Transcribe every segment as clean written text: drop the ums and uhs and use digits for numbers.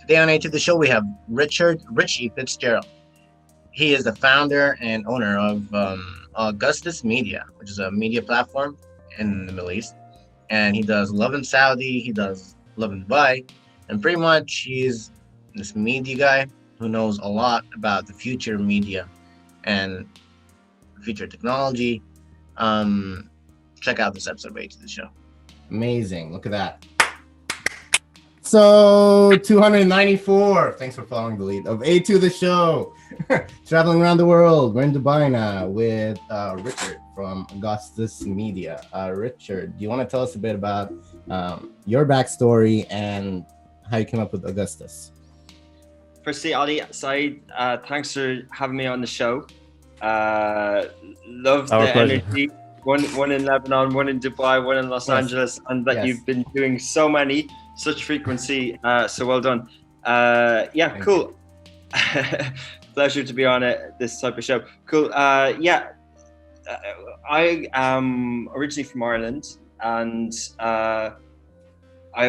Today on A to the show, we have Richie Fitzgerald. He is the founder and owner of Augustus Media, which is a media platform in the Middle East. And he does Lovin Saudi, he does Lovin Dubai, and pretty much he's this media guy who knows a lot about the future of media and future technology. Check out this episode of A to the show. Amazing. Look at that. So 294. Thanks for following the lead of A to the show. Traveling around the world. We're in Dubai now with Richard from Augustus Media. Richard, do you want to tell us a bit about your backstory and how you came up with Augustus? Firstly, Ali, Saeed, thanks for having me on the show. Love the energy. One in Lebanon, one in Dubai, one in Los Angeles, and that you've been doing such frequency. So well done. Thank cool. Pleasure to be on this type of show. Cool. I am originally from Ireland, and I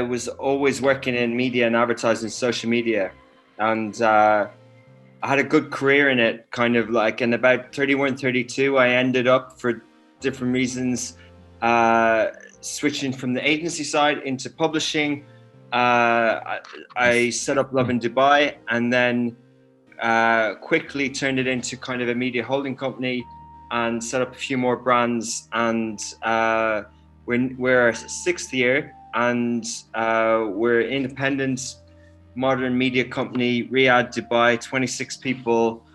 was always working in media and advertising, social media, and I had a good career in it. Kind of like in about 31, 32, I ended up for different reasons switching from the agency side into publishing. I set up Lovin Dubai, and then quickly turned it into kind of a media holding company and set up a few more brands. And we're our sixth year, and we're independent modern media company, Riyadh, Dubai, 26 people,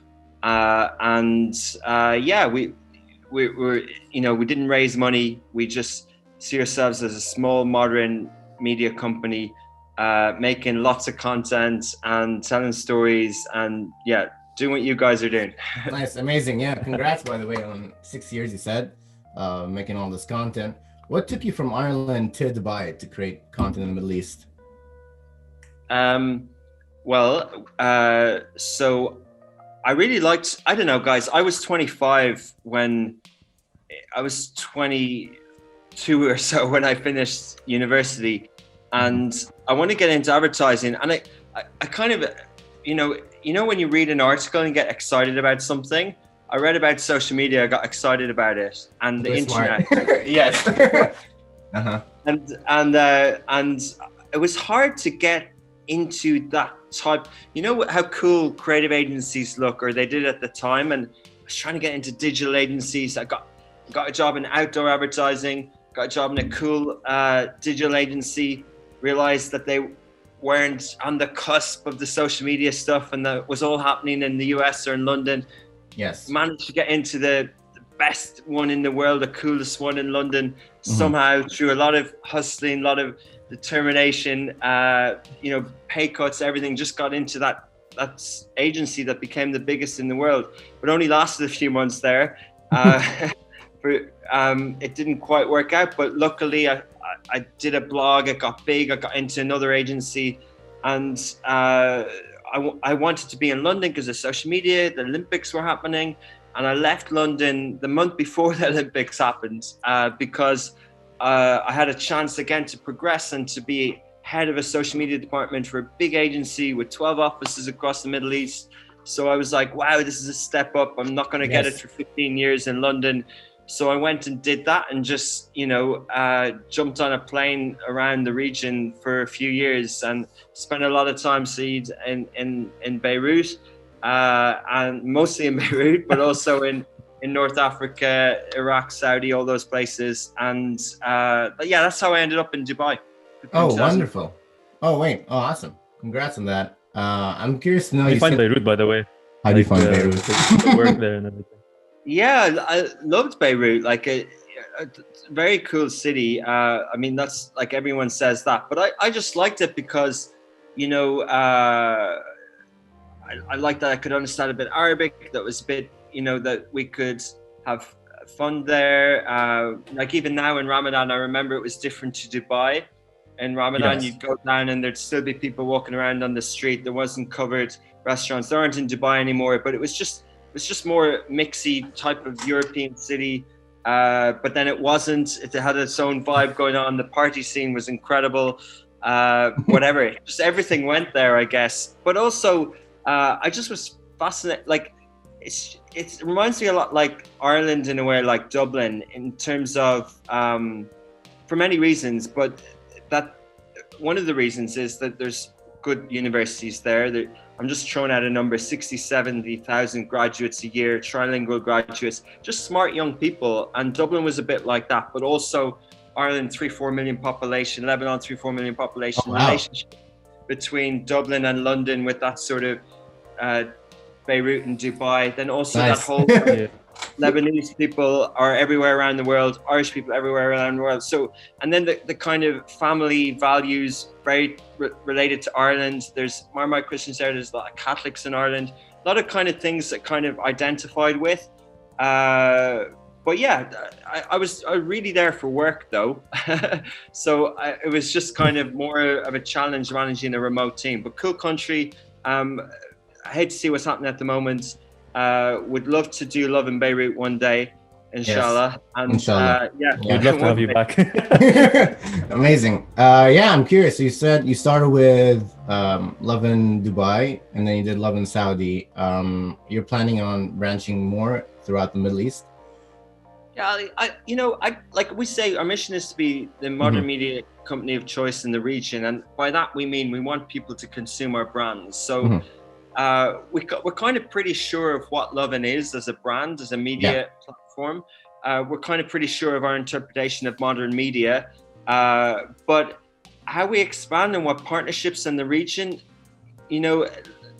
we didn't raise money. We just see ourselves as a small modern media company, making lots of content and telling stories, and doing what you guys are doing. Nice, amazing. Yeah, congrats by the way on 6 years. You said making all this content. What took you from Ireland to Dubai to create content in the Middle East? So I really liked, I don't know, guys, I was 25 when I was 22 or so when I finished university, and I want to get into advertising. And I kind of, you know, when you read an article and get excited about something, I read about social media, I got excited about it, and the internet. Yes. And it was hard to get into that type, you know how cool creative agencies look, or they did at the time, and I was trying to get into digital agencies. I got a job in outdoor advertising, got a job in a cool digital agency, realized that they weren't on the cusp of the social media stuff, and that was all happening in the US or in London. Yes. Managed to get into the best one in the world, the coolest one in London, somehow through a lot of hustling, a lot of determination, pay cuts, everything. Just got into that agency that became the biggest in the world, but only lasted a few months there. It didn't quite work out, but luckily I did a blog, it got big, I got into another agency, and I wanted to be in London because of social media. The Olympics were happening, and I left London the month before the Olympics happened because I had a chance again to progress and to be head of a social media department for a big agency with 12 offices across the Middle East. So I was like, wow, this is a step up. I'm not going to get it for 15 years in London. So I went and did that, and just, jumped on a plane around the region for a few years, and spent a lot of time, Saeed, in Beirut, and mostly in Beirut, but also in North Africa, Iraq, Saudi, all those places. And that's how I ended up in Dubai. Oh, wonderful. Oh, awesome. Congrats on that. I'm curious to know. How do you find Beirut, by the way? How do you find Beirut? Work there and everything. Yeah, I loved Beirut. Like a very cool city. I mean, that's like everyone says that, but I just liked it because, I liked that I could understand a bit Arabic. That was a bit, that we could have fun there. Like even now in Ramadan, I remember it was different to Dubai. In Ramadan, you'd go down and there'd still be people walking around on the street. There wasn't covered restaurants. There aren't in Dubai anymore, but it was just more mixy type of European city. But then it wasn't. It had its own vibe going on. The party scene was incredible. whatever. Just everything went there, I guess. But also, I just was fascinated. Like, it reminds me a lot like Ireland in a way, like Dublin, in terms of, for many reasons, but that one of the reasons is that there's good universities there. I'm just throwing out a number, 60, 70,000 graduates a year, trilingual graduates, just smart young people. And Dublin was a bit like that, but also Ireland, 3-4 million population, Lebanon, 3-4 million population. Oh, wow. Relationship between Dublin and London with that sort of Beirut and Dubai. Then also nice. that whole Lebanese people are everywhere around the world, Irish people everywhere around the world. So, and then the kind of family values very related to Ireland. There's Marmite Christians there, there's a lot of Catholics in Ireland, a lot of kind of things that kind of identified with. But yeah, I was really there for work though. So it was just kind of more of a challenge managing a remote team, but cool country. I hate to see what's happening at the moment. Would love to do Lovin Beirut one day, inshallah. Yes. And Inshallah. We'd love to have you back. Amazing. Yeah, I'm curious. So you said you started with Lovin Dubai, and then you did Lovin Saudi. You're planning on branching more throughout the Middle East? Yeah, I like we say, our mission is to be the modern media company of choice in the region, and by that we mean we want people to consume our brands. So we're kind of pretty sure of what Lovin is as a brand, as a media platform. We're kind of pretty sure of our interpretation of modern media, but how we expand and what partnerships in the region,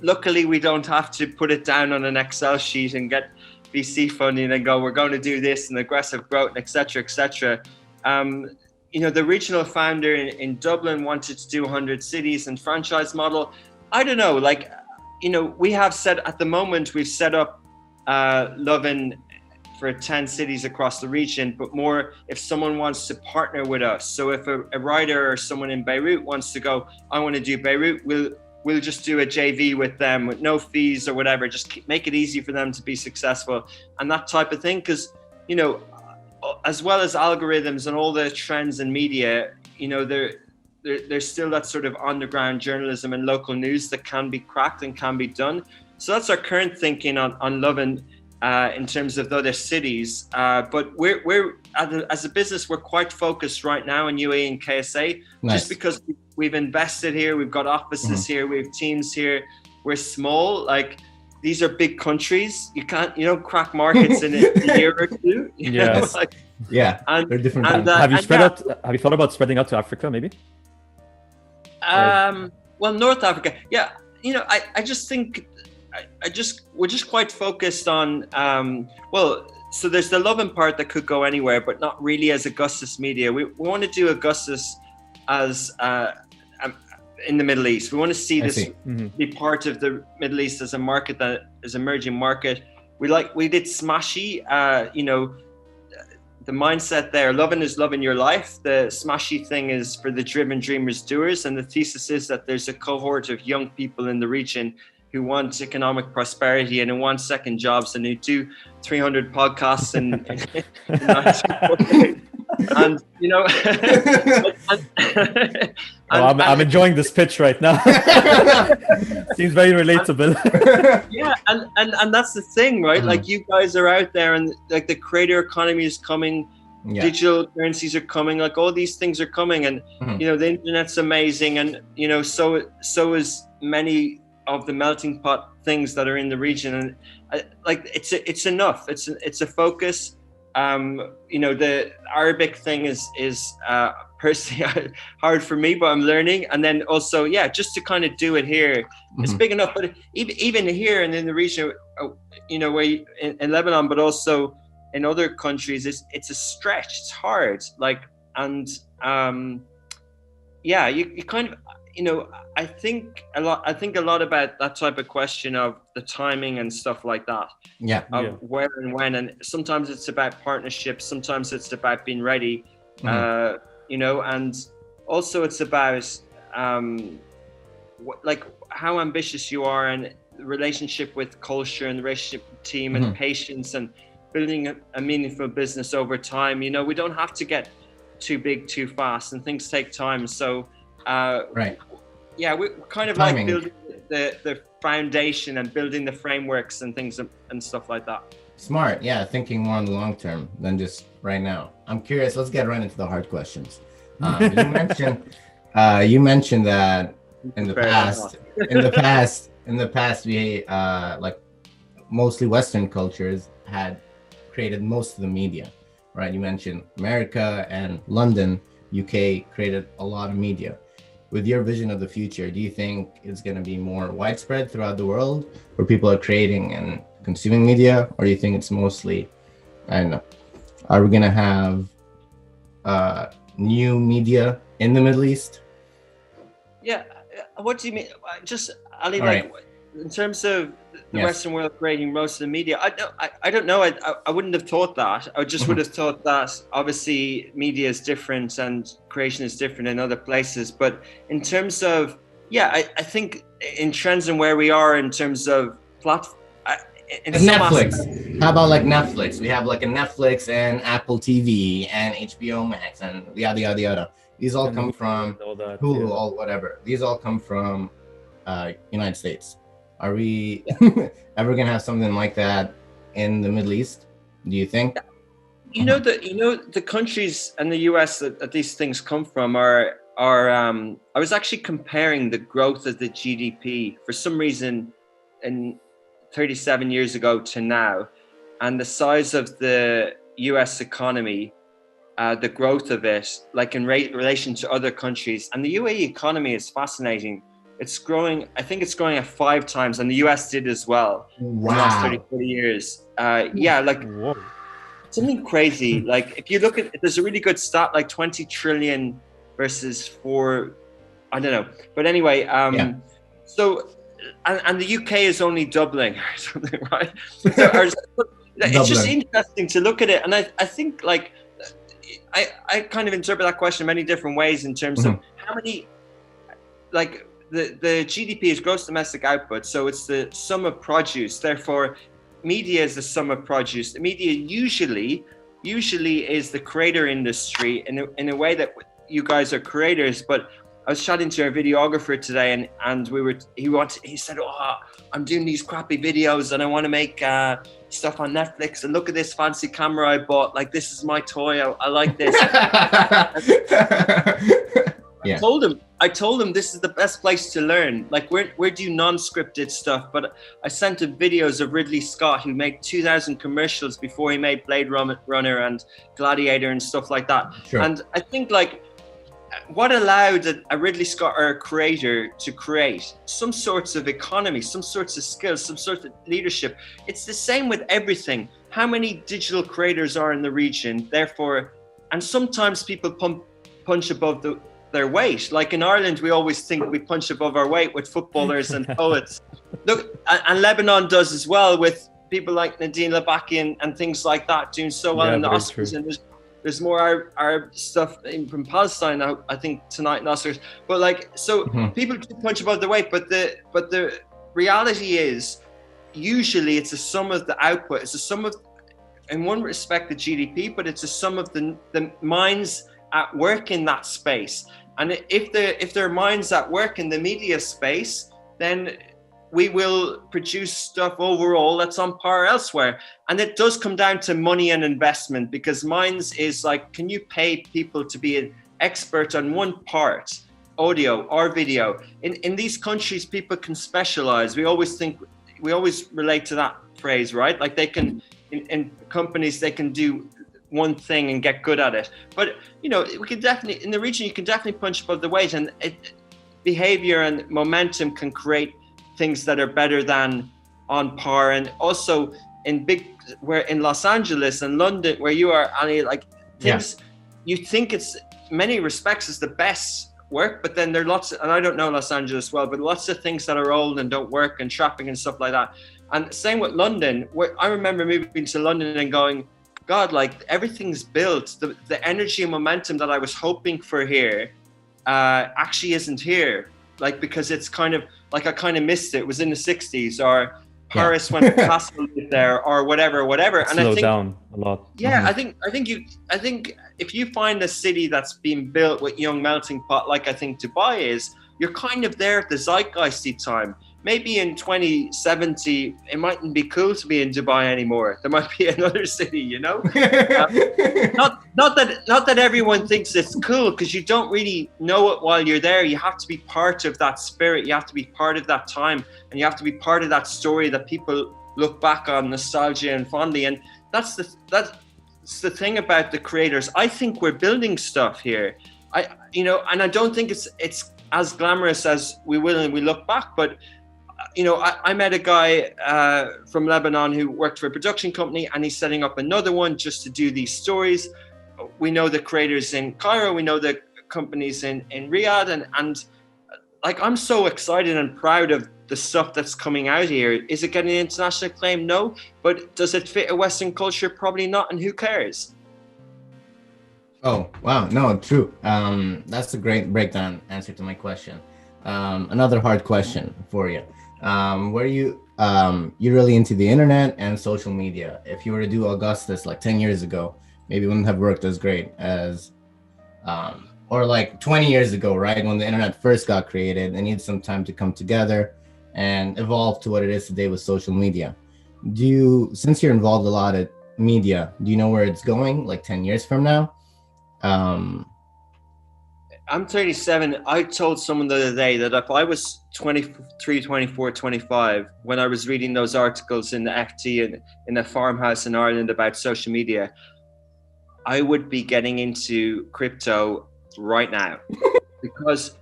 luckily we don't have to put it down on an Excel sheet and get VC funding and go, we're going to do this and aggressive growth, et cetera, et cetera. The regional founder in Dublin wanted to do 100 cities and franchise model. I don't know, we have at the moment, we've set up Lovin for 10 cities across the region, but more if someone wants to partner with us. So if a writer or someone in Beirut wants to go, I want to do Beirut, we'll just do a JV with them with no fees or whatever, just make it easy for them to be successful and that type of thing. Because, as well as algorithms and all the trends in media, there's still that sort of underground journalism and local news that can be cracked and can be done. So that's our current thinking on Lovin in terms of the other cities. But we're as a business, we're quite focused right now in UAE and KSA, just because we've invested here, we've got offices here, we have teams here. We're small, these are big countries. You don't crack markets in a year or two. Yes. They're different. Have you Have you thought about spreading out to Africa, maybe? Well, North Africa, I just think we're just quite focused on so there's the Lovin part that could go anywhere, but not really as Augustus Media. We want to do Augustus as in the Middle East. We want to see this be part of the Middle East as a market that is emerging market. We did Smashi, the mindset there, Lovin is loving your life. The Smashi thing is for the driven dreamers doers. And the thesis is that there's a cohort of young people in the region who want economic prosperity and who want second jobs and who do 300 podcasts and I'm enjoying this pitch right now. Seems very relatable. And that's the thing, right? You guys are out there, and the creator economy is coming. Digital currencies are coming. All these things are coming, and the internet's amazing, and so is many of the melting pot things that are in the region, and it's enough. It's a focus. The Arabic thing is personally hard for me, but I'm learning. And then also, just to kind of do it here, it's big enough. But even here and in the region, where in Lebanon, but also in other countries, it's a stretch. It's hard. You kind of, I think a lot about that type of question of the timing and stuff like that. Where and when, and sometimes it's about partnerships, sometimes it's about being ready, and also it's about how ambitious you are and the relationship with culture and the relationship with team and patience and building a meaningful business over time. We don't have to get too big too fast, and things take time. So Right. Yeah, we're kind of Timing. like building the foundation and building the frameworks and things and stuff like that. Smart. Yeah, thinking more on the long term than just right now. I'm curious. Let's get right into the hard questions. You mentioned that in the past, we like mostly Western cultures had created most of the media, right? You mentioned America and London, UK created a lot of media. With your vision of the future, do you think it's going to be more widespread throughout the world where people are creating and consuming media, or do you think it's mostly, I don't know, are we going to have new media in the Middle East? Yeah, what do you mean? Just, Ali, All like right. in terms of the Yes. Western world creating most of the media, I don't know. I wouldn't have thought that. I just would have thought that obviously media is different and creation is different in other places. But in terms of, yeah, I think in trends and where we are in terms of platform. Netflix. How about like Netflix? We have like a Netflix and Apple TV and HBO Max and yada. These all come from all that, Hulu, yeah. all whatever. These all come from United States. Are we ever gonna have something like that in the Middle East? Do you think? The countries and the US that these things come from are I was actually comparing the growth of the GDP for some reason in 37 years ago to now, and the size of the US economy, the growth of it, like in relation to other countries. And the UAE economy is fascinating. It's growing, I think it's growing at 5 times, and the US did as well. Wow. In the last 30, 40 years. Yeah, like Whoa. something crazy. Like if you look at, there's a really good stat, like 20 trillion versus 4, I don't know. But anyway, so, and the UK is only doubling or something, right? So it's just interesting to look at it. And I think like, I kind of interpret that question many different ways in terms of how many, like the GDP is gross domestic output. So it's the sum of produce. Therefore, media is the sum of produce. The media usually is the creator industry in a way that you guys are creators. But I was chatting to our videographer today, and he said, "Oh, I'm doing these crappy videos, and I want to make stuff on Netflix. And look at this fancy camera I bought. Like, this is my toy. I like this." Yeah. I told him this is the best place to learn. Like we're doing non-scripted stuff, but I sent him videos of Ridley Scott, who made 2,000 commercials before he made Blade Runner and Gladiator and stuff like that. Sure. And I think like what allowed a Ridley Scott or a creator to create some sorts of economy, some sorts of skills, some sort of leadership. It's the same with everything. How many digital creators are in the region? Therefore, and sometimes people punch above their weight. Like in Ireland, we always think we punch above our weight with footballers and poets. Look, and Lebanon does as well with people like Nadine Labaki and things like that, doing so well in the Oscars. And there's more Arab stuff from Palestine now, I think, tonight in Oscars. But like, so people do punch above their weight, but the reality is usually it's a sum of the output. It's a sum of, in one respect, the GDP, but it's a sum of the minds at work in that space. And if there are minds at work in the media space, then we will produce stuff overall that's on par elsewhere. And it does come down to money and investment, because minds is like, can you pay people to be an expert on one part, audio or video? In these countries, people can specialize. We always relate to that phrase, right? Like they can, in companies, they can do one thing and get good at it. But we can definitely, in the region, you can definitely punch above the weight, and behavior and momentum can create things that are better than on par. And also in Los Angeles and London, where you are, Ali, like things you think it's many respects is the best work, but then there are lots, and I don't know Los Angeles well, but lots of things that are old and don't work, and traffic and stuff like that. And same with London, where I remember moving to London and going, God, like everything's built. The energy and momentum that I was hoping for here actually isn't here. Like, because it's kind of like I kind of missed it. It was in the 60s, or Paris when Picasso lived there, or whatever. And Slow I think, down a lot. yeah, I think if you find a city that's being built with young melting pot, like I think Dubai is, you're kind of there at the zeitgeisty time. Maybe in 2070, it mightn't be cool to be in Dubai anymore. There might be another city, you know. Not that everyone thinks it's cool, because you don't really know it while you're there. You have to be part of that spirit. You have to be part of that time, and you have to be part of that story that people look back on nostalgia and fondly. And that's the thing about the creators. I think we're building stuff here. And I don't think it's as glamorous as we will when we look back, but. I met a guy from Lebanon who worked for a production company, and he's setting up another one just to do these stories. We know the creators in Cairo, we know the companies in Riyadh, and like, I'm so excited and proud of the stuff that's coming out here. Is it getting international acclaim? No. But does it fit a Western culture? Probably not, and who cares? Oh, wow. No, true. That's a great breakdown answer to my question. Another hard question for you. Were you're really into the internet and social media? If you were to do Augustus like 10 years ago, maybe it wouldn't have worked as great as, or like 20 years ago, right? When the internet first got created, it needed some time to come together and evolve to what it is today with social media. Since you're involved a lot in media, do you know where it's going like 10 years from now? I'm 37. I told someone the other day that if I was 23, 24, 25, when I was reading those articles in the FT and in a farmhouse in Ireland about social media, I would be getting into crypto right now because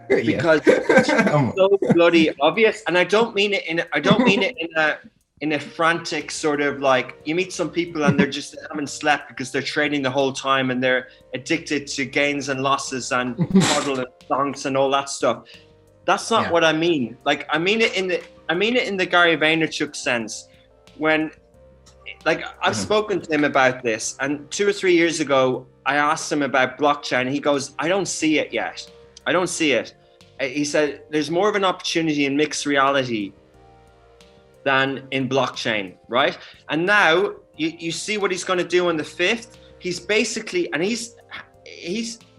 it's so bloody obvious. And I don't mean it in a frantic sort of, like, you meet some people and they're just haven't slept because they're trading the whole time and they're addicted to gains and losses and model and stonks and all that stuff. That's not what I mean. Like, I mean it in the Gary Vaynerchuk sense. When, like, I've spoken to him about this, and 2 or 3 years ago I asked him about blockchain. He goes, I don't see it yet. I don't see it. He said there's more of an opportunity in mixed reality than in blockchain, right? And now you see what he's going to do on the 5th. He's basically, and he's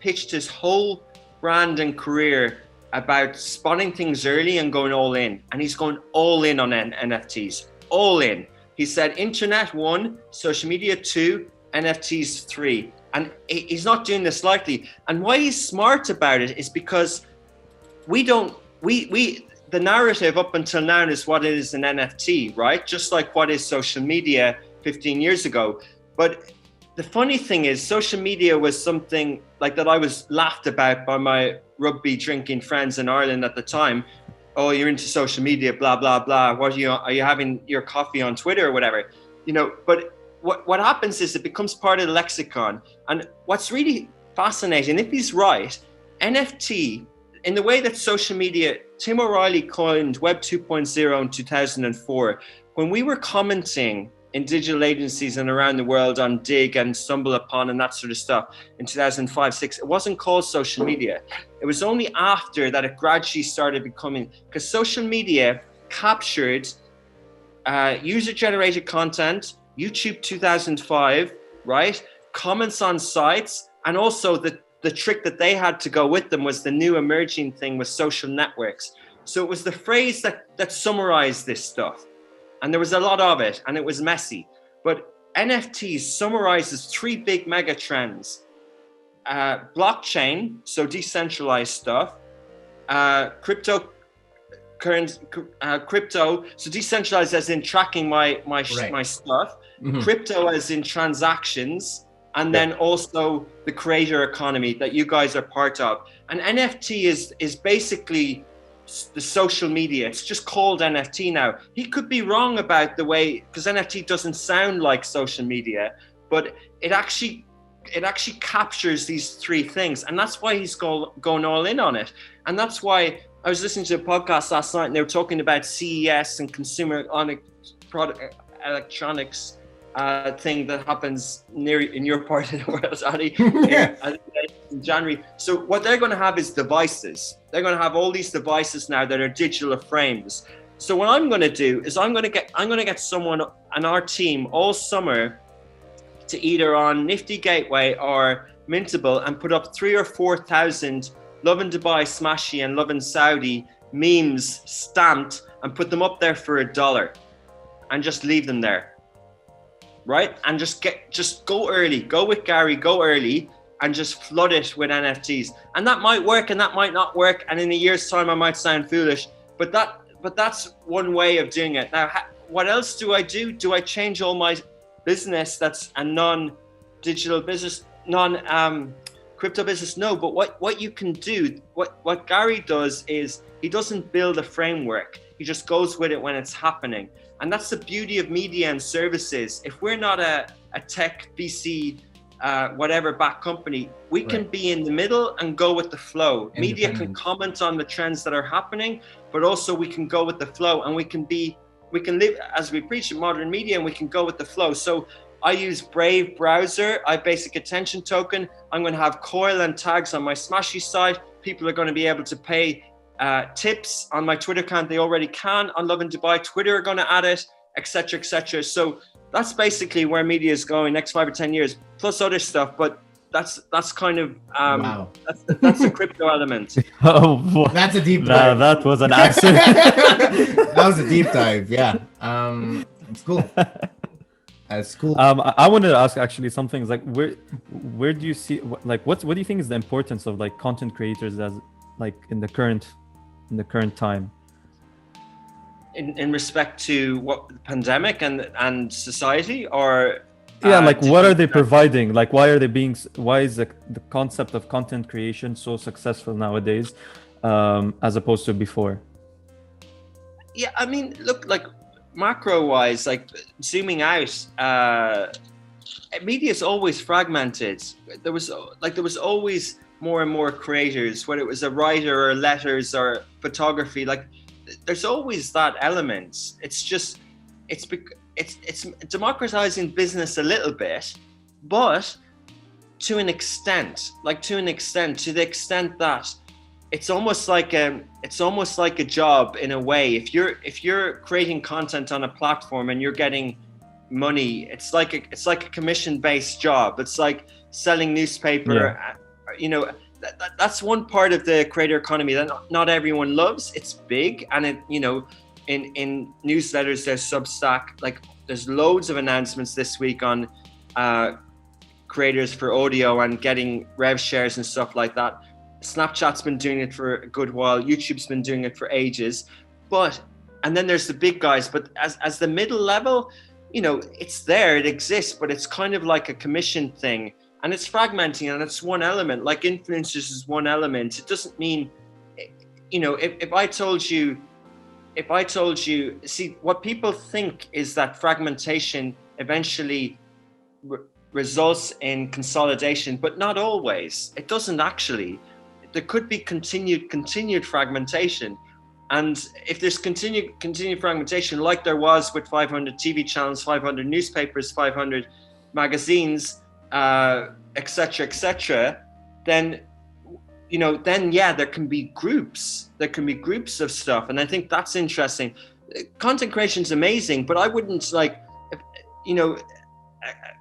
pitched his whole brand and career about spotting things early and going all in. And he's going all in on NFTs, all in. He said internet 1, social media 2, NFTs 3. And he's not doing this lightly. And why he's smart about it is because the narrative up until now is what is an NFT, right? Just like what is social media 15 years ago. But the funny thing is, social media was something like that I was laughed about by my rugby drinking friends in Ireland at the time. Oh, you're into social media, blah, blah, blah. Are you having your coffee on Twitter or whatever? But what happens is it becomes part of the lexicon. And what's really fascinating, if he's right, NFT, in the way that social media, Tim O'Reilly coined Web 2.0 in 2004. When we were commenting in digital agencies and around the world on Dig and StumbleUpon and that sort of stuff in 2005, 6, it wasn't called social media. It was only after that it gradually started becoming, because social media captured user-generated content, YouTube 2005, right? Comments on sites, and also the trick that they had to go with them was the new emerging thing was social networks. So it was the phrase that summarized this stuff. And there was a lot of it, and it was messy. But NFTs summarizes 3 big mega trends. Blockchain, so decentralized stuff. Crypto, so decentralized as in tracking my stuff. Mm-hmm. Crypto as in transactions. And then also the creator economy that you guys are part of. And NFT is basically the social media. It's just called NFT now. He could be wrong about the way, because NFT doesn't sound like social media, but it actually captures these 3 things. And that's why he's going all in on it. And that's why I was listening to a podcast last night and they were talking about CES and consumer electronics thing that happens in your part of the world, Ali, in January. So what they're going to have is devices. They're going to have all these devices now that are digital frames. So what I'm going to do is I'm going to get someone on our team all summer to either on Nifty Gateway or Mintable and put up 3,000 or 4,000 Lovin Dubai, Smashi and Lovin Saudi memes stamped and put them up there for $1 and just leave them there, right? And just go early, go with Gary, go early and just flood it with NFTs. And that might work and that might not work. And in a year's time, I might sound foolish, but that's one way of doing it. Now, what else do I do? Do I change all my business that's a non-digital business, non-crypto business? No, but what you can do, what Gary does is he doesn't build a framework. He just goes with it when it's happening. And that's the beauty of media and services. If we're not a tech VC, whatever back company, we can be in the middle and go with the flow. Media can comment on the trends that are happening, but also we can go with the flow and we can live as we preach in modern media and we can go with the flow. So I use Brave browser, I have basic attention token. I'm going to have coil and tags on my Smashi site. People are going to be able to pay tips on my Twitter account. They already can on Lovin Dubai. Twitter are going to add it, etc., etc. So that's basically where media is going next 5 or 10 years, plus other stuff. But that's kind of wow. That's a crypto element. Oh, that's a deep dive. That was an answer. That was a deep dive. Yeah, it's cool. That's cool. I wanted to ask actually something like where do you see like what do you think is the importance of like content creators as like in the current time? In respect to what pandemic and society, or like what are they providing? Like why is the concept of content creation so successful nowadays as opposed to before? Yeah, I mean, look, like macro wise, like zooming out, media is always fragmented. There was always more and more creators, whether it was a writer or letters or photography, like there's always that element. It's just it's democratizing business a little bit, but to the extent that it's almost like a job in a way. If you're creating content on a platform and you're getting money, it's like a commission-based job. It's like selling newspaper. Yeah. That's one part of the creator economy that not everyone loves. It's big, and in newsletters there's Substack. Like there's loads of announcements this week on creators for audio and getting rev shares and stuff like that. Snapchat's been doing it for a good while. YouTube's been doing it for ages. And then there's the big guys. But as the middle level, it's there, it exists, but it's kind of like a commission thing. And it's fragmenting, and it's one element. Like influencers is one element. It doesn't mean, if I told you, see, what people think is that fragmentation eventually results in consolidation, but not always. It doesn't actually. There could be continued fragmentation. And if there's continued fragmentation, like there was with 500 TV channels, 500 newspapers, 500 magazines, etc., then there can be groups of stuff, and I think that's interesting. Content creation is amazing, but I wouldn't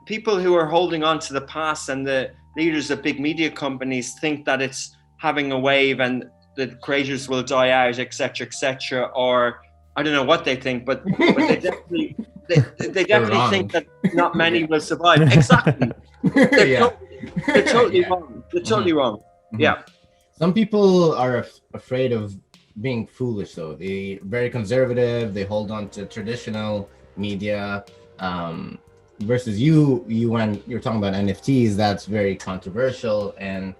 people who are holding on to the past and the leaders of big media companies think that it's having a wave and the creators will die out, etc., or I don't know what they think, but they definitely think that not many will survive. Exactly. They're totally wrong. They're totally wrong. Mm-hmm. Yeah. Some people are afraid of being foolish, though. They're very conservative. They hold on to traditional media. Versus you when you're talking about NFTs, that's very controversial, and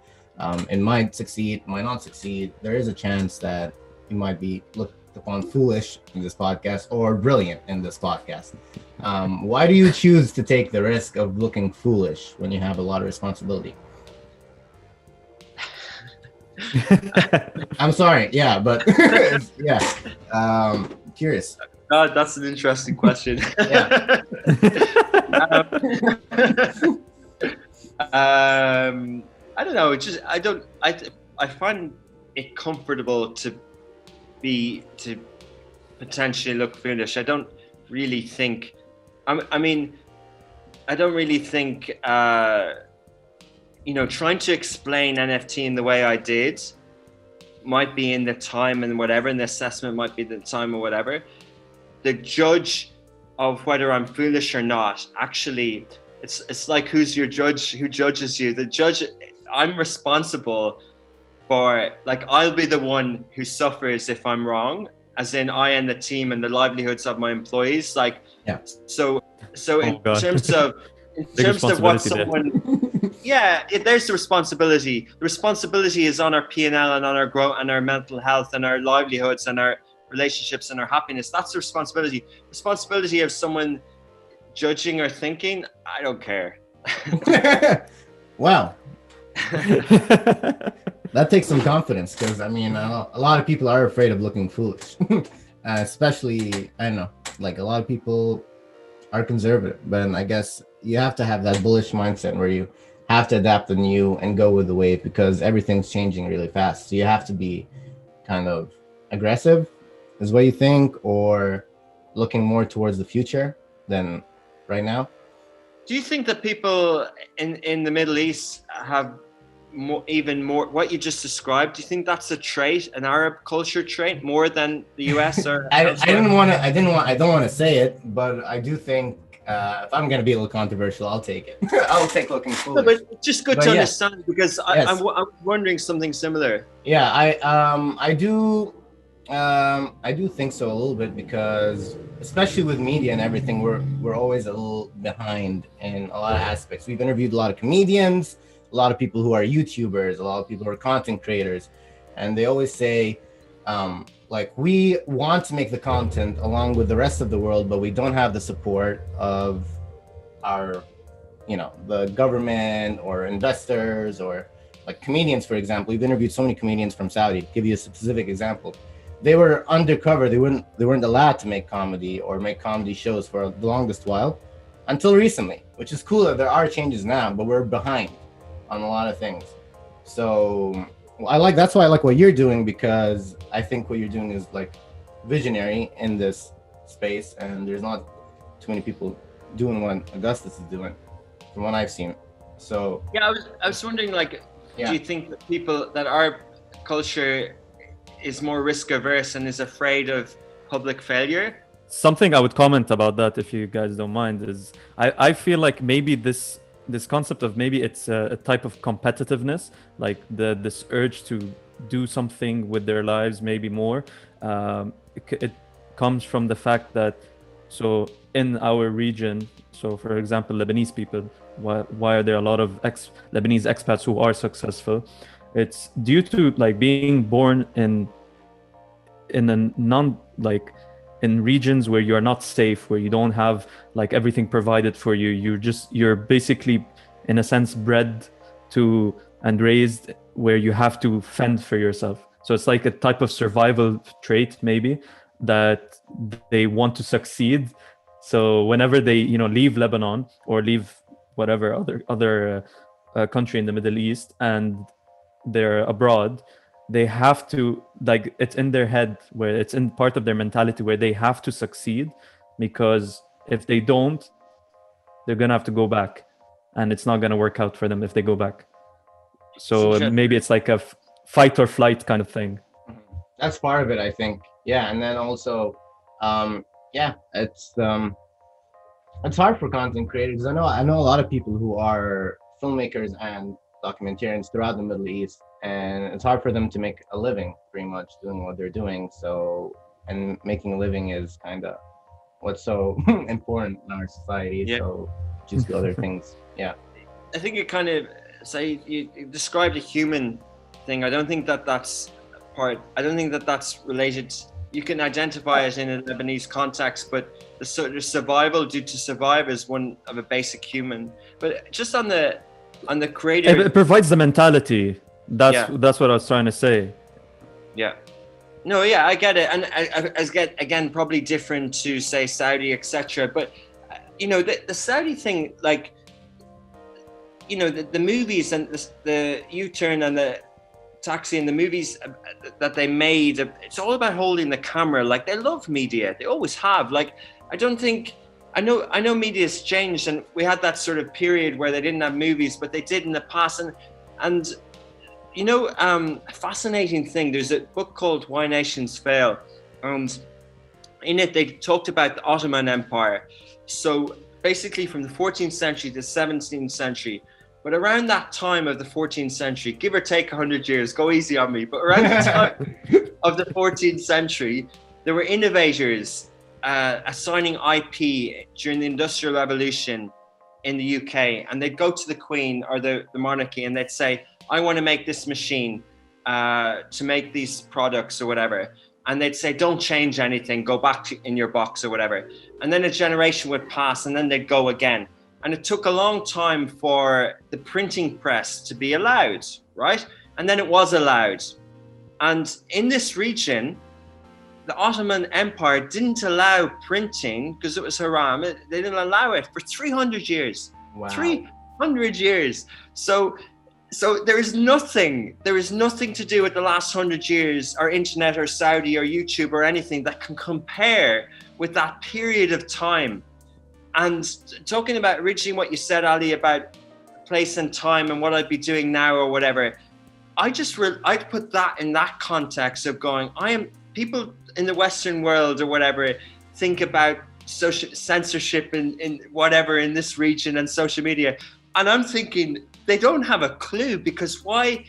it might succeed, might not succeed. There is a chance that you might be looked upon foolish in this podcast or brilliant in this podcast. Why do you choose to take the risk of looking foolish when you have a lot of responsibility? I'm sorry, yeah, but yeah, curious. That's an interesting question. Yeah. I don't know. I find it comfortable to potentially look foolish. I don't really think. I mean, I don't really think. Trying to explain NFT in the way I did might be in the time and whatever, and the assessment might be the time or whatever. The judge of whether I'm foolish or not, actually, it's like who's your judge? Who judges you? The judge. I'm responsible for, like, I'll be the one who suffers if I'm wrong, as in I and the team and the livelihoods of my employees. Like, Yeah. So in God. terms of what someone, there's the responsibility. The responsibility is on our P&L and on our growth and our mental health and our livelihoods and our relationships and our happiness. That's the responsibility. Responsibility of someone judging or thinking, I don't care. Wow. That takes some confidence, because I mean, a lot of people are afraid of looking foolish. Especially, I don't know, like a lot of people are conservative, but I guess you have to have that bullish mindset where you have to adapt the new and go with the wave, because everything's changing really fast. So you have to be kind of aggressive, is what you think, or looking more towards the future than right now. Do you think that people in the Middle East have even more what you just described? Do you think that's a trait, an Arab culture trait, more than the US or I don't want to say it, but I do think if I'm going to be a little controversial, I'll take it. I'll take looking foolish. No, but just good to understand, because Yes. I'm wondering something similar. Yeah, I do think so a little bit, because especially with media and everything, we're always a little behind in a lot of aspects. We've interviewed a lot of comedians, a lot of people who are YouTubers, a lot of people who are content creators, and they always say, like, we want to make the content along with the rest of the world, but we don't have the support of our, the government or investors, or like comedians, for example. We've interviewed so many comedians from Saudi. Give you a specific example. They were undercover. They weren't allowed to make comedy or make comedy shows for the longest while, until recently, which is cool that there are changes now, but we're behind on a lot of things. So that's why I like what you're doing, because I think what you're doing is like visionary in this space, and there's not too many people doing what Augustus is doing, from what I've seen. So yeah, I was wondering, like, do you think that people, that our culture is more risk averse and is afraid of public failure? Something I would comment about that, if you guys don't mind, is I feel like maybe this concept of, maybe it's a type of competitiveness, like this urge to do something with their lives, maybe more. It comes from the fact that, so in our region, so for example, Lebanese people, why are there a lot of Lebanese expats who are successful? It's due to like being born in in regions where you're not safe, where you don't have like everything provided for you. You're basically, in a sense, bred to and raised where you have to fend for yourself. So it's like a type of survival trait, maybe, that they want to succeed. So whenever they, leave Lebanon or leave whatever other country in the Middle East, and they're abroad, they have to, like, it's in their head, where it's in part of their mentality, where they have to succeed, because if they don't, they're gonna have to go back, and it's not gonna work out for them if they go back. So maybe it's like a fight or flight kind of thing. That's part of it, I think. Yeah, and then also, it's hard for content creators. I know a lot of people who are filmmakers and documentarians throughout the Middle East, and it's hard for them to make a living pretty much doing what they're doing. So, and making a living is kind of what's so important in our society. Yeah. So just the other things. Yeah, I think it kind of, say, you described a human thing. I don't think that's related. You can identify it in a Lebanese context, but the survival due to survive is one of a basic human. But just on the creative, it provides the mentality. That's what I was trying to say. Yeah. No, yeah, I get it, and I get, again, probably different to, say, Saudi, etc. But the Saudi thing, like, the movies and the U-turn and Taxi and the movies that they made, it's all about holding the camera. Like, they love media. They always have. Like, I know media's changed, and we had that sort of period where they didn't have movies, but they did in the past. And you know, a fascinating thing, there's a book called Why Nations Fail, and in it they talked about the Ottoman Empire. So basically from the 14th century to the 17th century, but around that time of the 14th century, give or take 100 years, go easy on me, but around the time of the 14th century, there were innovators assigning IP during the Industrial Revolution in the UK, and they'd go to the Queen or the monarchy and they'd say, I want to make this machine to make these products or whatever. And they'd say, don't change anything, go back in your box or whatever. And then a generation would pass and then they'd go again. And it took a long time for the printing press to be allowed, right? And then it was allowed. And in this region, the Ottoman Empire didn't allow printing because it was haram. They didn't allow it for 300 years. Wow. 300 years. So there is nothing to do with the last 100 years or internet or Saudi or YouTube or anything that can compare with that period of time. And talking about originally what you said, Ali, about place and time and what I'd be doing now or whatever, I'd put that in that context of going, people in the Western world or whatever think about social censorship in whatever in this region and social media. And I'm thinking, they don't have a clue, because why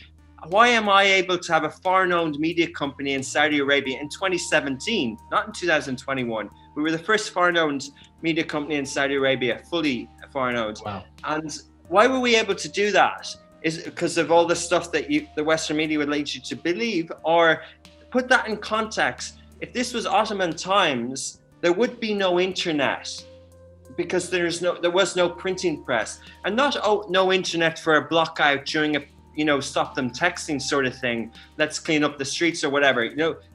am I able to have a foreign-owned media company in Saudi Arabia in 2017, not in 2021? We were the first foreign-owned media company in Saudi Arabia, fully foreign-owned. Wow. And why were we able to do that? Is it because of all the stuff that the Western media would lead you to believe? Or put that in context, if this was Ottoman times, there would be no internet, because there was no printing press, and no internet for a block out during a stop them texting sort of thing. Let's clean up the streets or whatever.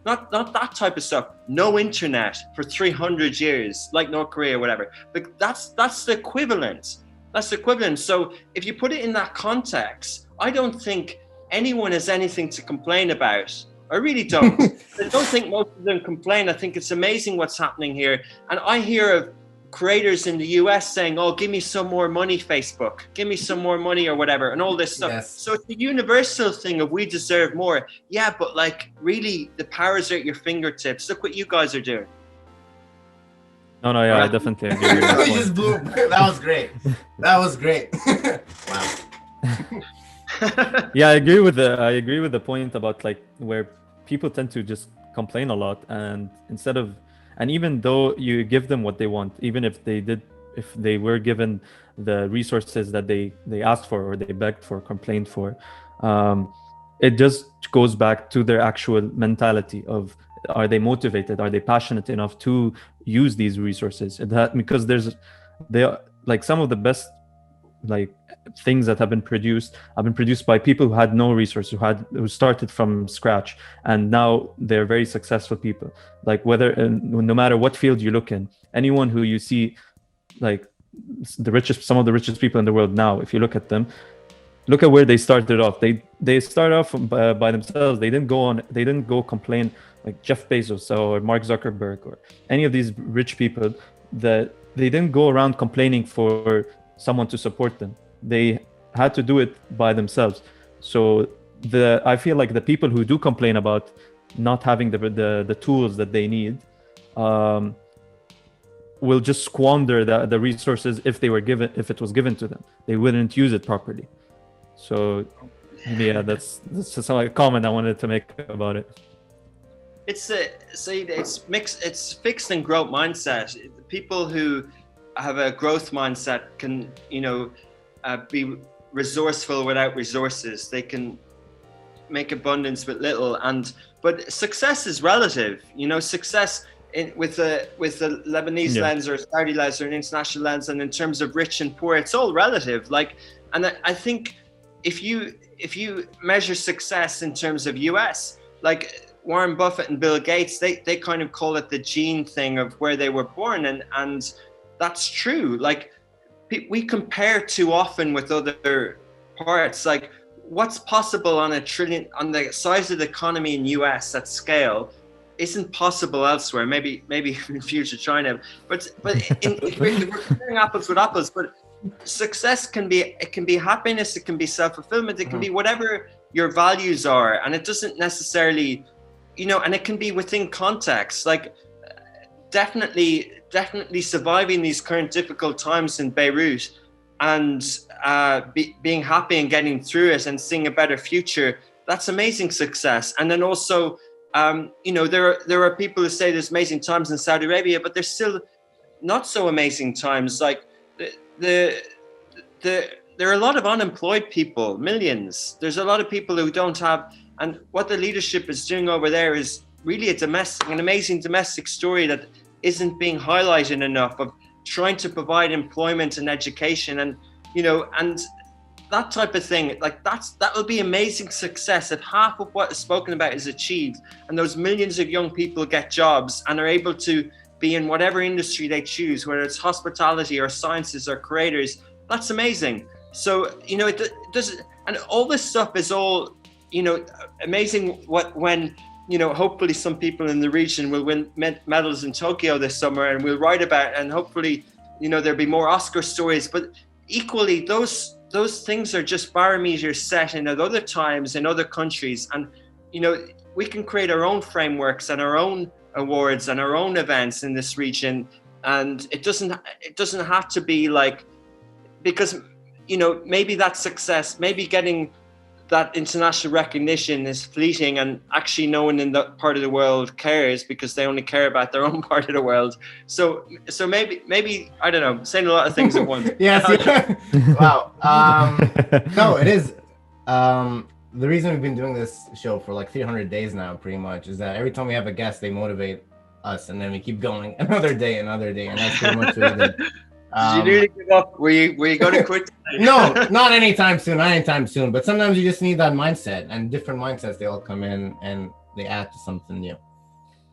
Not that type of stuff. No internet for 300 years, like North Korea or whatever. But that's the equivalent. That's the equivalent. So if you put it in that context, I don't think anyone has anything to complain about. I really don't. I don't think most of them complain. I think it's amazing what's happening here. And I hear of creators in the US saying, oh, give me some more money, Facebook, give me some more money or whatever, and all this stuff. Yes. So it's a universal thing of we deserve more. Yeah, but like, really, the powers are at your fingertips. Look what you guys are doing. No, yeah, I definitely agree with that We point. just blew. That was great. That was great. Wow. Yeah, I agree with the point about like where people tend to just complain a lot, and even though you give them what they want, even if they were given the resources that they asked for or they begged for, complained for, it just goes back to their actual mentality of, are they motivated, are they passionate enough to use these resources? Because they are like some of the best like things that have been produced by people who had no resources, who started from scratch, and now they're very successful people. Like no matter what field you look in, anyone who you see, like some of the richest people in the world now, if you look at them, look at where they started off. They started off by themselves. They didn't go complain like Jeff Bezos or Mark Zuckerberg or any of these rich people. That they didn't go around complaining for someone to support them. They had to do it by themselves. So I feel like the people who do complain about not having the tools that they need will just squander the resources if it was given to them. They wouldn't use it properly. So yeah, that's just a comment I wanted to make about it. It's mixed. It's fixed and growth mindset. People who have a growth mindset can, be resourceful without resources. They can make abundance with little. But success is relative. Success with the Lebanese lens or Saudi lens or an international lens, and in terms of rich and poor, it's all relative. And I think if you measure success in terms of US, like Warren Buffett and Bill Gates, they kind of call it the gene thing of where they were born, and that's true. Like we compare too often with other parts. Like what's possible on the size of the economy in US at scale isn't possible elsewhere. Maybe in future China, but we're comparing apples with apples. But success can be happiness, it can be self-fulfillment, it can be whatever your values are, and it doesn't necessarily, and it can be within context. Like definitely surviving these current difficult times in Beirut and being happy and getting through it and seeing a better future, that's amazing success. And then also, there are people who say there's amazing times in Saudi Arabia, but there's still not so amazing times. Like there are a lot of unemployed people, millions. There's a lot of people who don't have, and what the leadership is doing over there is really an amazing domestic story that isn't being highlighted enough, of trying to provide employment and education, and and that type of thing. Like that will be amazing success if half of what is spoken about is achieved, and those millions of young people get jobs and are able to be in whatever industry they choose, whether it's hospitality or sciences or creators. That's amazing. So it does, and all this stuff is all amazing. When hopefully some people in the region will win medals in Tokyo this summer, and we'll write about it, and hopefully there'll be more Oscar stories. But equally, those things are just barometers set in at other times in other countries, and we can create our own frameworks and our own awards and our own events in this region. And it doesn't have to be like, because maybe that success, maybe getting that international recognition is fleeting, and actually no one in that part of the world cares because they only care about their own part of the world. So maybe I don't know, saying a lot of things at once. Yes. Wow. No, it is. The reason we've been doing this show for like 300 days now, pretty much, is that every time we have a guest, they motivate us, and then we keep going another day, and that's pretty much what we did. Did you nearly give up? Were you going to quit? No, not anytime soon. But sometimes you just need that mindset, and different mindsets, they all come in and they add to something new.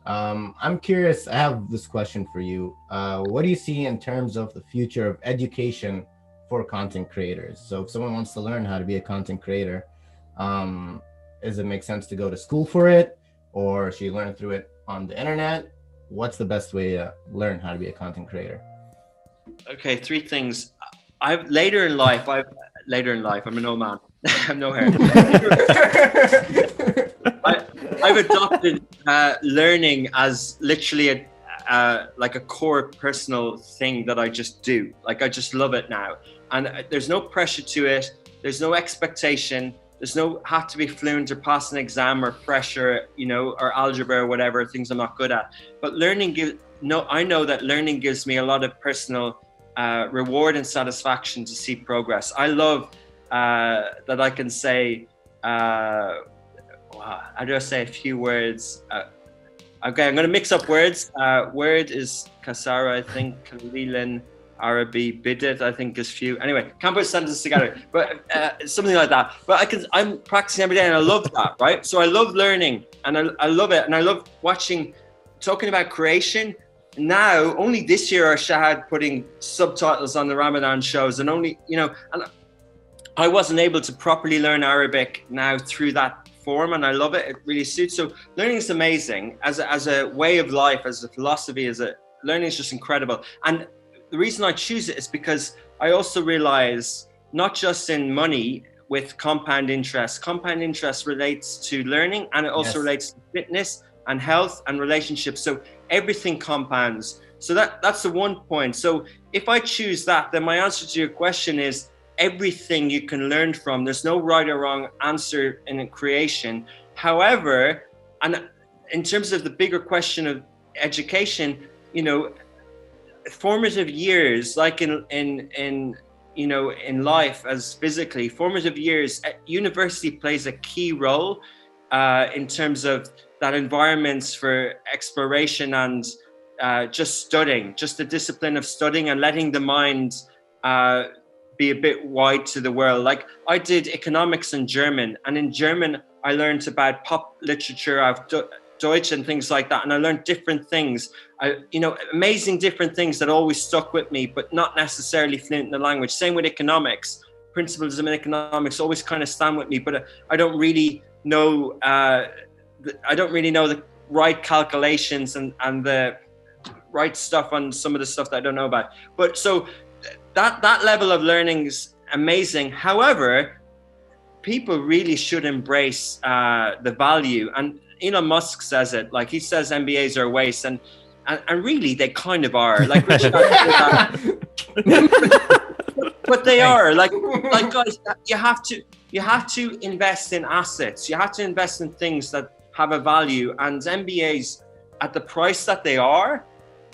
I'm curious. I have this question for you. What do you see in terms of the future of education for content creators? So if someone wants to learn how to be a content creator, does it make sense to go to school for it, or should you learn through it on the internet? What's the best way to learn how to be a content creator? Okay, three things. Later in life, I'm an old man. I'm no hair. I've adopted learning as literally like a core personal thing that I just do. Like I just love it now, and there's no pressure to it. There's no expectation. There's no have to be fluent or pass an exam or pressure, or algebra or whatever, things I'm not good at. But I know that learning gives me a lot of personal reward and satisfaction to see progress. I love that I can say, how do I say a few words? Okay, I'm going to mix up words. Word is kasara, I think. Kalilan, Arabi, bidit, I think is few. Anyway, can't put sentences together, but something like that. But I'm practicing every day, and I love that, right? So I love learning, and I love it, and I love talking about creation. Now, only this year are Shahad putting subtitles on the Ramadan shows, and and I wasn't able to properly learn Arabic now through that form, and I love it. It really suits. So learning is amazing as a way of life, as a philosophy, learning is just incredible. And the reason I choose it is because I also realize, not just in money with compound interest. Compound interest relates to learning, and it also relates to fitness and health and relationships. So everything compounds. So that's the one point. So if I choose that, then my answer to your question is everything you can learn from. There's no right or wrong answer in creation. However, and in terms of the bigger question of education, formative years, like in life as physically, formative years, university plays a key role in terms of that environments for exploration and just studying, just the discipline of studying and letting the mind be a bit wide to the world. Like I did economics in German, and in German I learned about pop literature, Deutsch and things like that, and I learned different things, amazing different things that always stuck with me, but not necessarily fluent in the language. Same with economics. principles in economics always kind of stand with me, but I don't really know. I don't really know the right calculations and the right stuff on some of the stuff that I don't know about. But so that level of learning is amazing. However, people really should embrace the value. And Elon Musk says it, like he says MBAs are a waste, and really they kind of are. Like but they are. Like guys, you have to invest in assets. You have to invest in things that have a value, and MBAs at the price that they are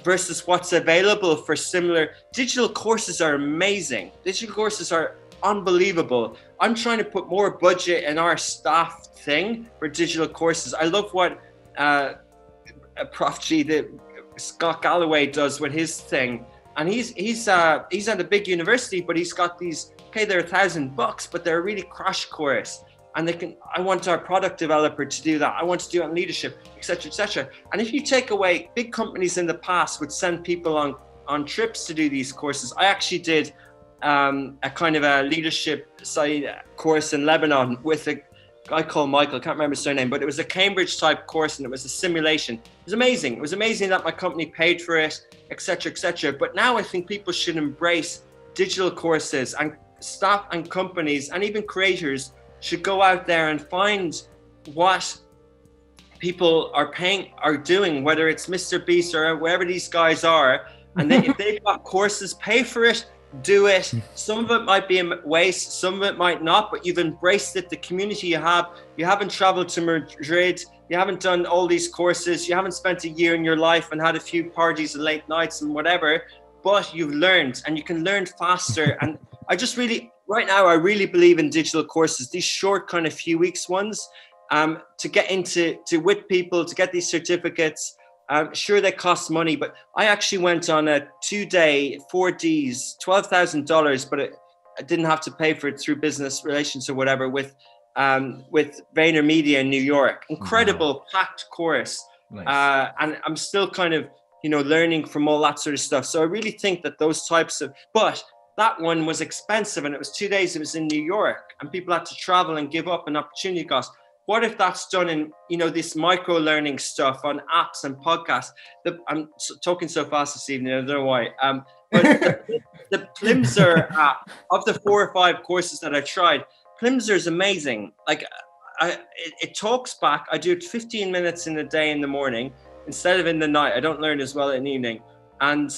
versus what's available for similar digital courses are amazing. Digital courses are unbelievable. I'm trying to put more budget in our staff thing for digital courses. I love what Prof G, Scott Galloway does with his thing, and he's at a big university, but he's got these. Okay, they're $1,000, but they're a really crash course. And I want our product developer to do that. I want to do it on leadership, etc., etc. And if you take away, big companies in the past would send people on trips to do these courses. I actually did a kind of a leadership side course in Lebanon with a guy called Michael. I can't remember his surname, but it was a Cambridge type course, and it was a simulation. It was amazing. It was amazing that my company paid for it, etc., etc. But now I think people should embrace digital courses, and staff and companies and even creators should go out there and find what people are doing, whether it's Mr. Beast or wherever these guys are. And then if they've got courses, pay for it, do it. Some of it might be a waste, some of it might not, but you've embraced it, the community you haven't traveled to Madrid, you haven't done all these courses, you haven't spent a year in your life and had a few parties and late nights and whatever, but you've learned, and you can learn faster. And right now, I really believe in digital courses, these short kind of few weeks ones, to get with people, to get these certificates. Sure, they cost money, but I actually went on a 2-day, 4Ds, $12,000, but I didn't have to pay for it through business relations or whatever with VaynerMedia in New York. Incredible, packed course. Nice. And I'm still kind of, learning from all that sort of stuff. So I really think that those types of, but that one was expensive, and it was 2 days. It was in New York, and people had to travel and give up an opportunity cost. What if that's done in, this micro learning stuff on apps and podcasts? I'm talking so fast this evening, I don't know why. But the Plimsoll app, of the 4 or 5 courses that I tried, Plimsoll is amazing. Like, it talks back. I do it 15 minutes in a day in the morning instead of in the night. I don't learn as well in the evening. And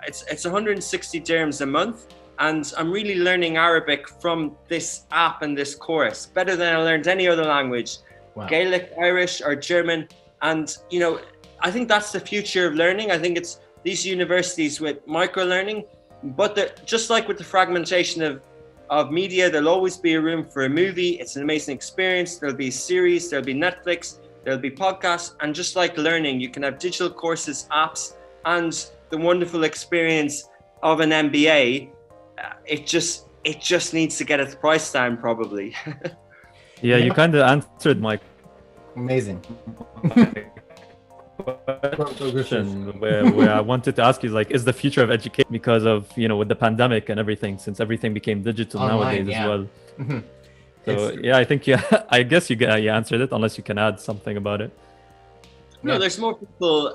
it's 160 dirhams a month, and I'm really learning Arabic from this app and this course better than I learned any other language. Wow. Gaelic, Irish, or German. And I think that's the future of learning. I think it's these universities with micro learning, but just like with the fragmentation of media, there'll always be a room for a movie. It's an amazing experience. There'll be a series, there'll be Netflix, there'll be podcasts, and just like learning, you can have digital courses, apps, and the wonderful experience of an MBA. It just needs to get its price down, probably. Yeah, you kind of answered my amazing question where I wanted to ask you, like, is the future of education, because of with the pandemic and everything, since everything became digital nowadays as well. Mm-hmm. So I guess you answered it, unless you can add something about it. No, there's more people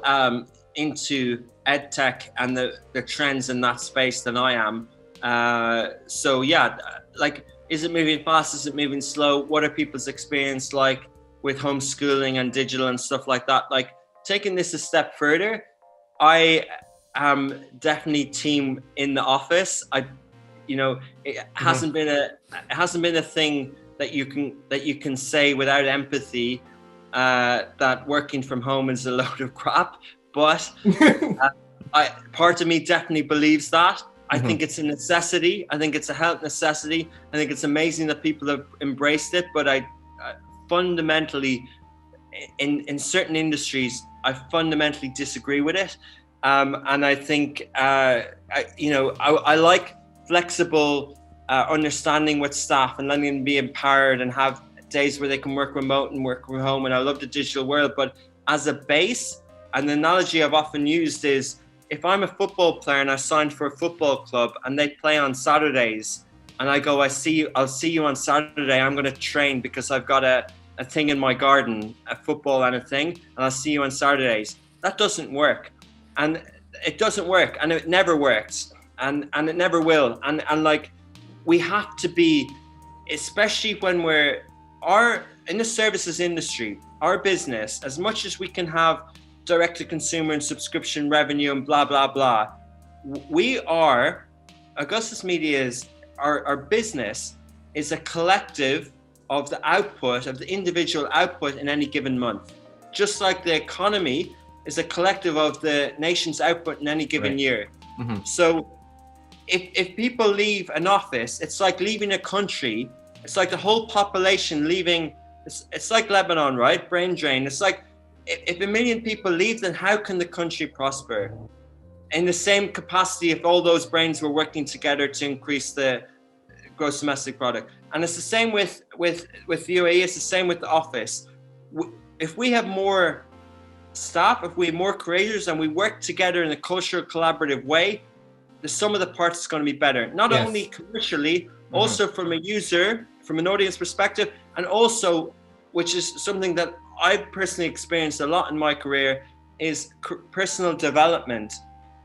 into ed tech and the trends in that space than I am. So yeah, like, is it moving fast? Is it moving slow? What are people's experience like with homeschooling and digital and stuff like that? Like, taking this a step further, I am definitely team in the office. It hasn't been a thing that you can say without empathy, that working from home is a load of crap. But part of me definitely believes that. I think it's a necessity. I think it's a health necessity. I think it's amazing that people have embraced it. But I fundamentally, in certain industries, I fundamentally disagree with it. And I think, I like flexible understanding with staff and letting them be empowered and have days where they can work remote and work from home. And I love the digital world. But as a base, an analogy I've often used is, if I'm a football player and I signed for a football club and they play on Saturdays, and I go, I'll see you on Saturday. I'm going to train because I've got a thing in my garden, a football and a thing, and I'll see you on Saturdays. That doesn't work. And it doesn't work, and it never works, and it never will. And like, we have to be, especially when we're in the services industry, our business, as much as we can have direct to consumer and subscription revenue and blah, blah, blah, Augustus Media is, our business is a collective of the output, of the individual output in any given month. Just like the economy is a collective of the nation's output in any given year. Mm-hmm. So if people leave an office, it's like leaving a country. It's like the whole population leaving. It's like Lebanon, right? Brain drain. It's like, if 1 million people leave, then how can the country prosper? In the same capacity, if all those brains were working together to increase the gross domestic product. And it's the same with UAE, it's the same with the office. If we have more staff, if we have more creators, and we work together in a cultural, collaborative way, the sum of the parts is going to be better. Not only commercially, also from a user, from an audience perspective, and also, which is something that I've personally experienced a lot in my career, is personal development.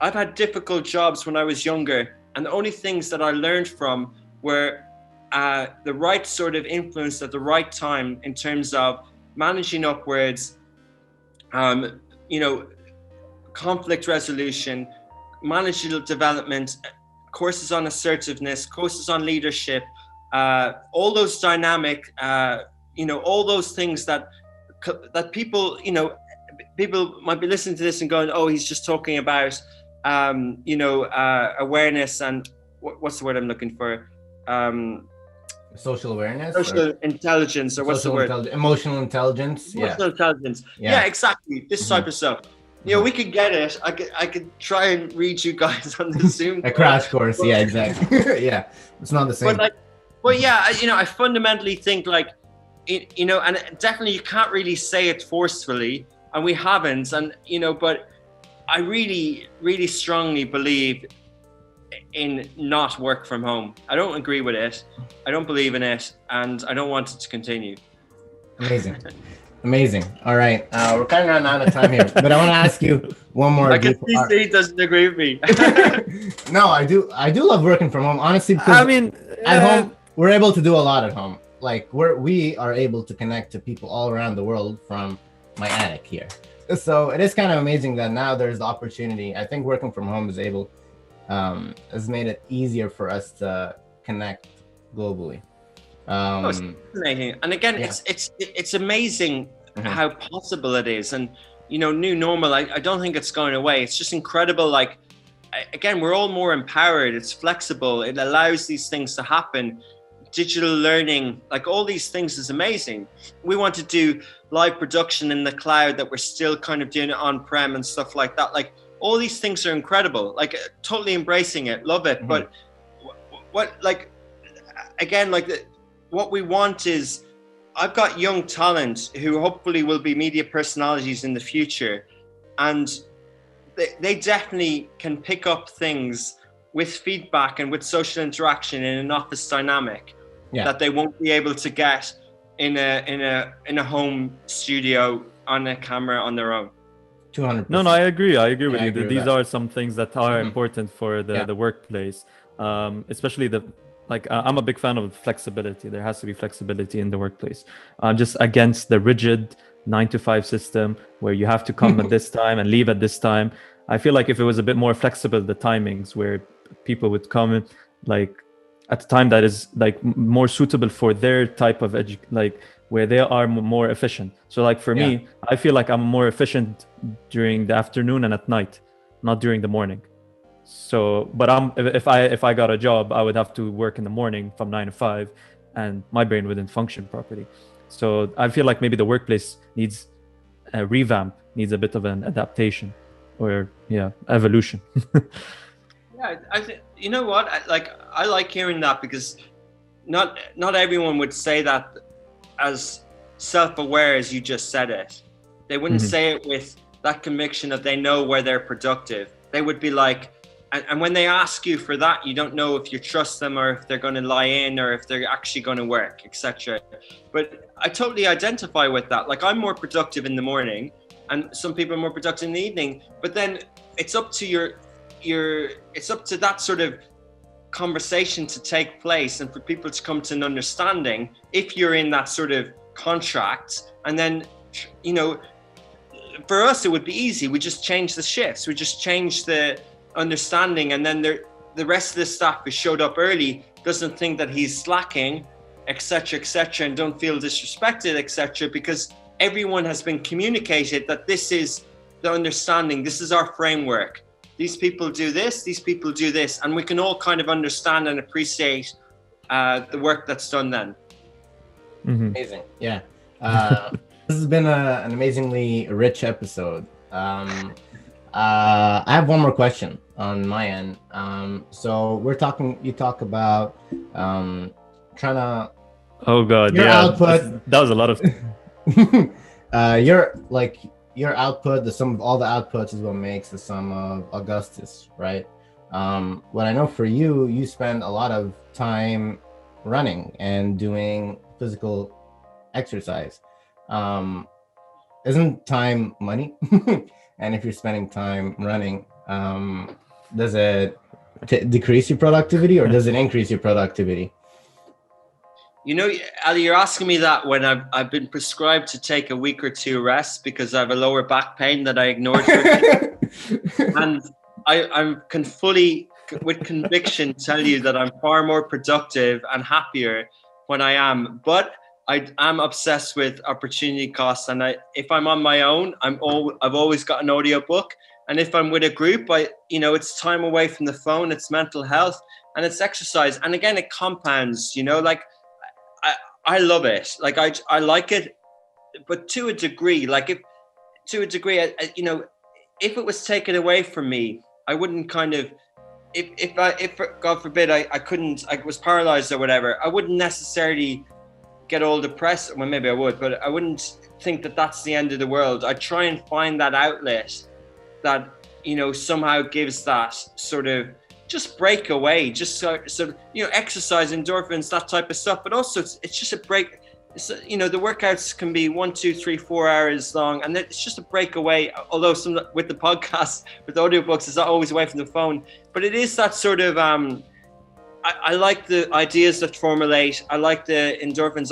I've had difficult jobs when I was younger, and the only things that I learned from were the right sort of influence at the right time in terms of managing upwards, conflict resolution, managerial development, courses on assertiveness, courses on leadership, all those dynamic, all those things that people, people might be listening to this and going, oh, he's just talking about, awareness and what's the word I'm looking for? Social awareness, social intelligence, or what's the word? Emotional intelligence. Emotional intelligence. Yeah, exactly. This type of stuff. We could get it. I could try and read you guys on the Zoom. A crash course. Yeah, exactly. Yeah, it's not the same. But yeah, I fundamentally think and definitely you can't really say it forcefully, and we haven't, and but I really, really strongly believe in not work from home. I don't agree with it. I don't believe in it, and I don't want it to continue. Amazing. All right, we're kind of running out of time here, but I want to ask you one more. I guess he doesn't agree with me. No, I do love working from home, honestly, because at home we're able to do a lot at home. Like we are able to connect to people all around the world from my attic here. So it is kind of amazing that now there's the opportunity. I think working from home has made it easier for us to connect globally. It's fascinating. And again, it's amazing how possible it is. And new normal, I don't think it's going away. It's just incredible. Like, again, we're all more empowered. It's flexible. It allows these things to happen. Digital learning, like all these things is amazing. We want to do live production in the cloud that we're still kind of doing it on-prem and stuff like that. Like, all these things are incredible. Like, totally embracing it, love it. But what we want is, I've got young talent who hopefully will be media personalities in the future, and they definitely can pick up things with feedback and with social interaction in an office dynamic that they won't be able to get in a home studio on a camera on their own. 200%. No, I agree with you. These are some things that are important for the workplace, especially I'm a big fan of flexibility. There has to be flexibility in the workplace. I'm just against the rigid 9-to-5 system where you have to come at this time and leave at this time. I feel like if it was a bit more flexible, the timings where people would come at a time that is more suitable for their type of where they are more efficient. So for me, I feel like I'm more efficient during the afternoon and at night, not during the morning. So, but if I got a job, I would have to work in the morning from 9 to 5, and my brain wouldn't function properly. So I feel like maybe the workplace needs a revamp, needs a bit of an adaptation, or evolution. Yeah, I think you know what? I like hearing that, because not everyone would say that as self-aware as you just said it. They wouldn't say it with that conviction that they know where they're productive. They would be like, and when they ask you for that, you don't know if you trust them or if they're going to lie in or if they're actually going to work, etc. But I totally identify with that. Like, I'm more productive in the morning, and some people are more productive in the evening. But then it's up to it's up to that sort of conversation to take place and for people to come to an understanding if you're in that sort of contract. And then, you know, for us, it would be easy. We just change the shifts. We just change the understanding, and then the rest of the staff who showed up early doesn't think that he's slacking, etc., etc., and don't feel disrespected, etc., because everyone has been communicated that this is the understanding, this is our framework. These people do this, these people do this, and we can all kind of understand and appreciate the work that's done then. Mm-hmm. Amazing. Yeah. This has been an amazingly rich episode. I have one more question on my end. So you talk about trying to. Oh God! Your Yeah, output. that was a lot of. Your output, the sum of all the outputs is what makes the sum of Augustus, right? What I know for you, you spend a lot of time running and doing physical exercise. Isn't time money? And if you're spending time running, does it decrease your productivity or does it increase your productivity? You know, Ali, you're asking me that when I've been prescribed to take a week or two rest because I have a lower back pain that I ignored. And I can fully, with conviction, tell you that I'm far more productive and happier when I am. But I am obsessed with opportunity costs, and if I'm on my own, I've always got an audio book. And if I'm with a group, it's time away from the phone, it's mental health, and it's exercise. And again, it compounds. Like I love it. Like I like it, but to a degree. Like if it was taken away from me, I wouldn't kind of. If God forbid I was paralyzed or whatever, I wouldn't necessarily get all depressed. Well, maybe I would, but I wouldn't think that that's the end of the world. I try and find that outlet that, somehow gives that sort of just break away, just sort of, exercise, endorphins, that type of stuff. But also it's just a break. The workouts can be 1, 2, 3, 4 hours long, and it's just a breakaway. Although some with the podcast, with the audiobooks, it's not always away from the phone, but it is that sort of, I like the ideas that formulate. I like the endorphins.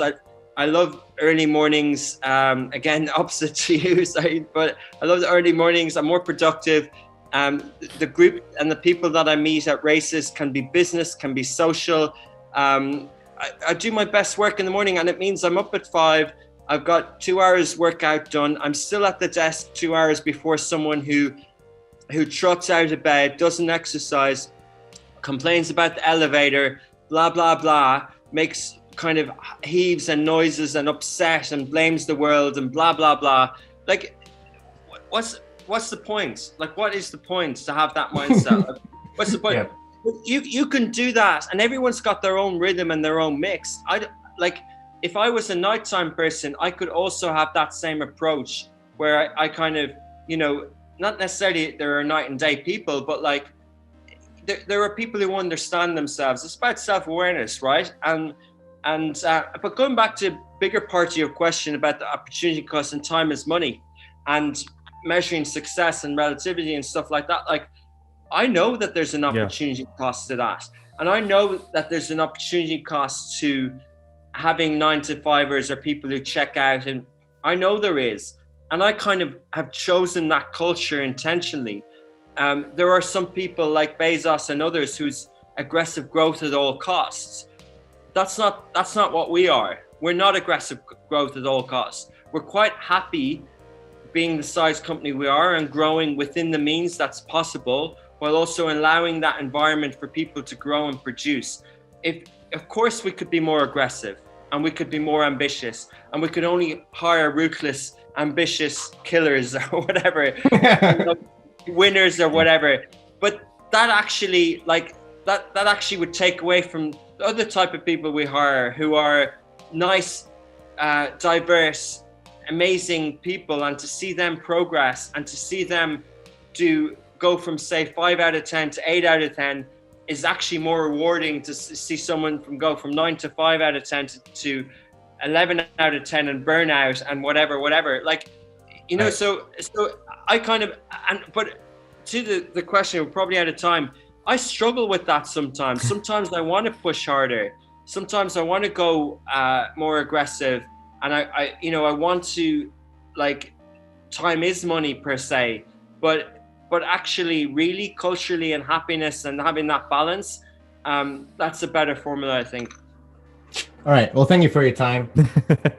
I love early mornings. Again, opposite to you, sorry, but I love the early mornings. I'm more productive. The group and the people that I meet at races can be business, can be social. I do my best work in the morning, and it means I'm up at 5. I've got 2 hours workout done. I'm still at the desk 2 hours before someone who trots out of bed, doesn't exercise, complains about the elevator, blah, blah, blah, makes kind of heaves and noises and upset and blames the world and blah, blah, blah. Like, what's the point? Like, what is the point to have that mindset? Like, what's the point? Yeah. You can do that, and everyone's got their own rhythm and their own mix. If I was a nighttime person, I could also have that same approach where I kind of, not necessarily there are night and day people, but like, there are people who understand themselves. It's about self-awareness, right? But going back to a bigger part of your question about the opportunity cost and time is money and measuring success and relativity and stuff like that. Like, I know that there's an opportunity cost to that. And I know that there's an opportunity cost to having 9-to-5ers or people who check out. And I know there is. And I kind of have chosen that culture intentionally. There are some people like Bezos and others whose aggressive growth at all costs. That's not what we are. We're not aggressive growth at all costs. We're quite happy being the size company we are and growing within the means that's possible, while also allowing that environment for people to grow and produce. Of course, we could be more aggressive and we could be more ambitious, and we could only hire ruthless, ambitious killers or whatever. Winners or whatever, but that actually that actually would take away from the other type of people we hire, who are nice, diverse, amazing people, and to see them progress and to see them go from say 5 out of 10 to 8 out of 10 is actually more rewarding to see someone go from 9 to 5 out of 10 to 11 out of 10 and burnout and whatever. Like, you know, Right. so I kind of, but to the question, we're probably out of time. I struggle with that sometimes. Sometimes I want to push harder. Sometimes I want to go more aggressive. And I you know, I want to, like, time is money per se, but actually really culturally and happiness and having that balance, that's a better formula, I think. All right. Well, thank you for your time. That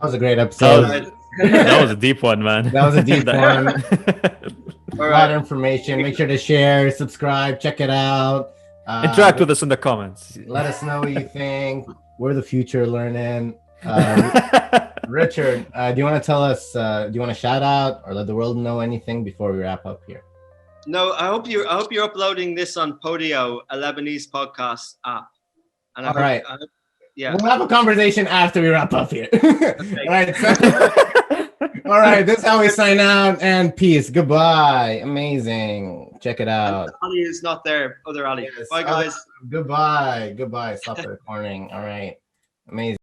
was a great episode. That was a deep one, man. That was a deep one. All A lot of information. Make sure to share, subscribe, check it out. Interact with us in the comments. Let us know what you think. We're the future learning. Richard, do you want to tell us, do you want to shout out or let the world know anything before we wrap up here? No, I hope you're uploading this on Podio, a Lebanese podcast app. And All right. Yeah. We'll have a conversation after we wrap up here. All right. All right. This is how we sign out, and peace. Goodbye. Amazing. Check it out. Ali is not there. Other Ali. Yes. Bye, guys. Goodbye. Goodbye. Stop the recording. All right. Amazing.